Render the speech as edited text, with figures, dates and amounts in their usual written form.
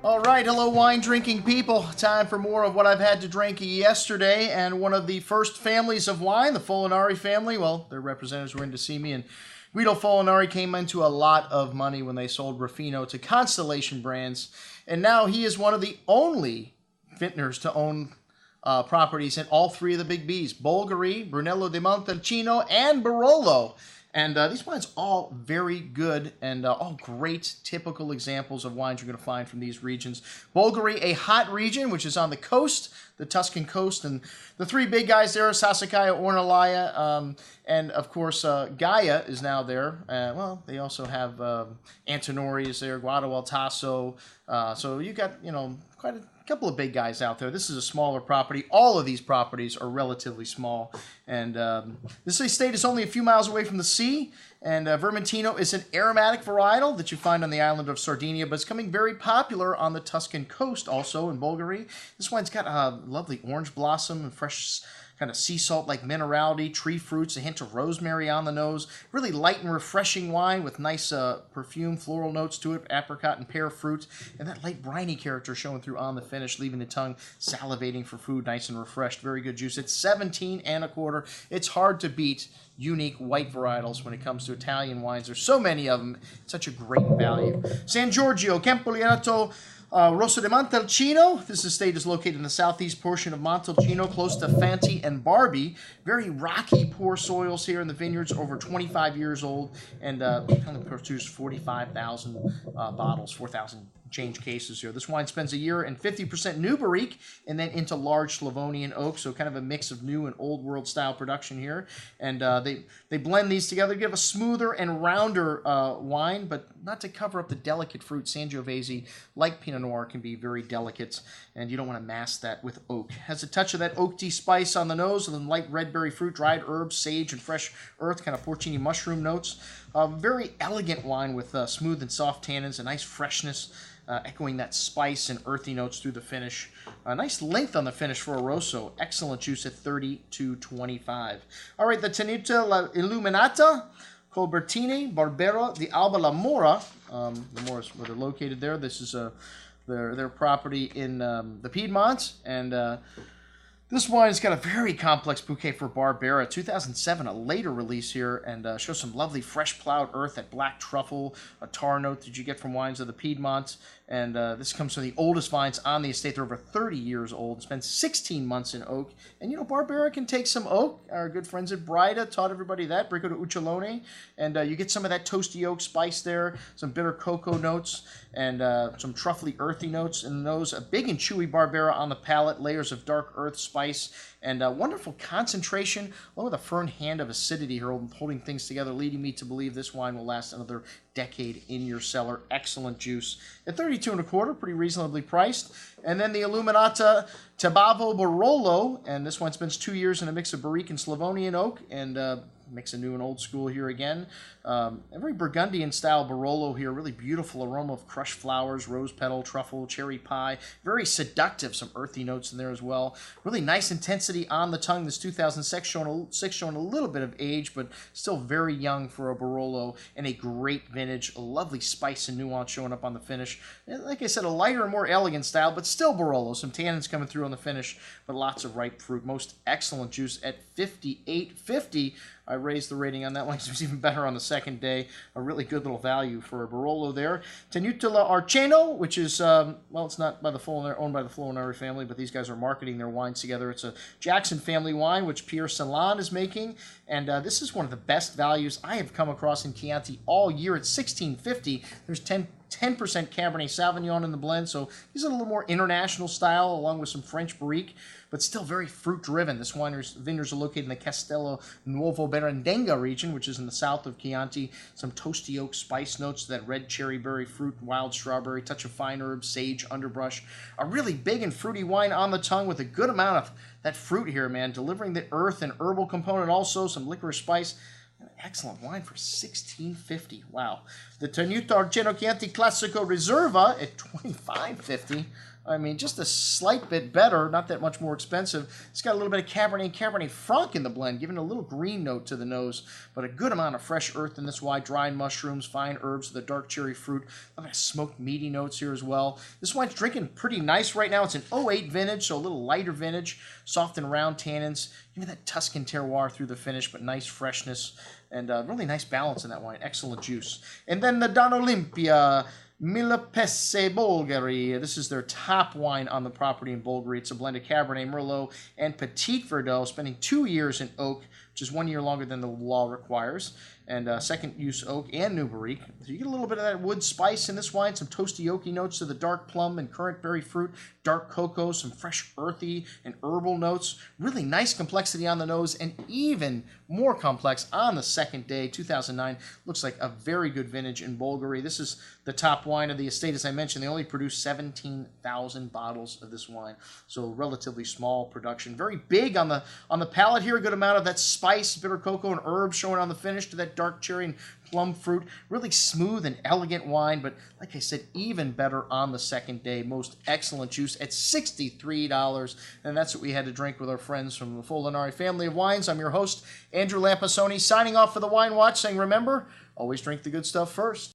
All right, hello wine drinking people. Time for more of what I've had to drink yesterday, and one of the first families of wine, the Folanari family, well, their representatives were in to see me, and Guido Folanari came into a lot of money when they sold Ruffino to Constellation brands, and now he is one of the only vintners to own properties in all three of the big Bs, Bolgheri, Brunello di Montalcino, and Barolo. And these wines all very good and all great typical examples of wines you're going to find from these regions. Bolgheri, a hot region, which is on the coast, the Tuscan coast. And the three big guys there are Sassicaia, Ornellaia, and of course Gaia is now there. Well, they also have Antinori is there, Guado El Tasso. So you got, quite a couple of big guys out there. This is a smaller property. All of these properties are relatively small. And this estate is only a few miles away from the sea. And Vermentino is an aromatic varietal that you find on the island of Sardinia, but it's coming very popular on the Tuscan coast also in Bolgheri. This wine's got a lovely orange blossom and fresh kind of sea salt-like minerality, tree fruits, a hint of rosemary on the nose. Really light and refreshing wine with nice perfume, floral notes to it, apricot and pear fruit, and that light briny character showing through on the finish, leaving the tongue salivating for food, nice and refreshed. Very good juice. It's 17 1/4. It's hard to beat unique white varietals when it comes to Italian wines. There's so many of them. It's such a great value. San Giorgio, Ciampoleto, Rosso di Montalcino. This estate is located in the southeast portion of Montalcino, close to Fanti and Barbie. Very rocky, poor soils here in the vineyards, over 25 years old, and only produced 45,000 bottles, 4,000 change cases here. This wine spends a year in 50% new barrique and then into large Slavonian oak, so kind of a mix of new and old world style production here. And they blend these together, give a smoother and rounder wine, but not to cover up the delicate fruit. Sangiovese, like Pinot Noir, can be very delicate, and you don't want to mask that with oak. Has a touch of that oaky spice on the nose, and then light red berry fruit, dried herbs, sage, and fresh earth, kind of porcini mushroom notes. Very elegant wine with smooth and soft tannins, a nice freshness, echoing that spice and earthy notes through the finish. A nice length on the finish for a Rosso. Excellent juice at 30-25. All right, the Tenuta La Illuminata, Colbertini, Barbera, the Alba La Morra. The Morra is where they're located there. This is their property in the Piedmont, and this wine's got a very complex bouquet for Barbera. 2007, a later release here, and shows some lovely fresh plowed earth, that black truffle, a tar note that you get from wines of the Piedmont. And this comes from the oldest vines on the estate. They're over 30 years old. It's been 16 months in oak. And, Barbera can take some oak. Our good friends at Brida taught everybody that, Bricco de Uccelone. And you get some of that toasty oak spice there, some bitter cocoa notes, and some truffly earthy notes in the nose. A big and chewy Barbera on the palate, layers of dark earth spice, and wonderful concentration, along with a firm hand of acidity here, holding things together, leading me to believe this wine will last another decade in your cellar. Excellent juice. At 32 1/4, pretty reasonably priced. And then the Illuminata Tebavio Barolo, and this one spends 2 years in a mix of Barrique and Slavonian oak, and mix of new and old school here again. A very Burgundian style Barolo here. Really beautiful aroma of crushed flowers, rose petal, truffle, cherry pie. Very seductive. Some earthy notes in there as well. Really nice intensity on the tongue. This 2006 showing a little bit of age, but still very young for a Barolo, and a great vintage. A lovely spice and nuance showing up on the finish. And like I said, a lighter and more elegant style, but still Barolo. Some tannins coming through on the finish, but lots of ripe fruit. Most excellent juice at 58.50. I raised the rating on that one. It was even better on the second day. A really good little value for a Barolo there. Tenuta Di Arceno, which is, well, it's not by the owned by the Folanari family, but these guys are marketing their wines together. It's a Jackson family wine, which Pierre Celan is making. And this is one of the best values I have come across in Chianti all year. It's $16.50. There's 10% Cabernet Sauvignon in the blend, so these are a little more international style, along with some French Barrique, but still very fruit-driven. This vineyards are located in the Castello Nuovo Berendenga region, which is in the south of Chianti. Some toasty oak spice notes, that red cherry berry fruit, wild strawberry, touch of fine herbs, sage, underbrush. A really big and fruity wine on the tongue with a good amount of that fruit here, man, delivering the earth and herbal component, also some licorice spice. Excellent wine for $16.50. Wow. The Tenuta Di Arceno Chianti Classico Riserva at $25.50. I mean, just a slight bit better, not that much more expensive. It's got a little bit of Cabernet Franc in the blend, giving a little green note to the nose, but a good amount of fresh earth in this wine, dried mushrooms, fine herbs, the dark cherry fruit. A lot of smoked meaty notes here as well. This wine's drinking pretty nice right now. It's an '08 vintage, so a little lighter vintage, soft and round tannins. Give me that Tuscan terroir through the finish, but nice freshness and really nice balance in that wine. Excellent juice. And then the Donnaolimpia Millepassi Bolgheri. This is their top wine on the property in Bolgheri. It's a blend of Cabernet, Merlot, and Petite Verdot, spending 2 years in oak, which is 1 year longer than the law requires, and second use oak and new barrique. So you get a little bit of that wood spice in this wine, some toasty oaky notes to the dark plum and currant berry fruit, dark cocoa, some fresh earthy and herbal notes. Really nice complexity on the nose, and even more complex on the second day. 2009 looks like a very good vintage in Bolgheri. This is the top wine of the estate. As I mentioned, they only produce 17,000 bottles of this wine, so relatively small production. Very big on the palate here. A good amount of that spice, bitter cocoa, and herbs showing on the finish to that dark cherry and plum fruit. Really smooth and elegant wine, but like I said, even better on the second day. Most excellent juice at $63, and that's what we had to drink with our friends from the Folanari family of wines. I'm your host, Andrew Lampasoni, signing off for the Wine Watch, saying remember, always drink the good stuff first.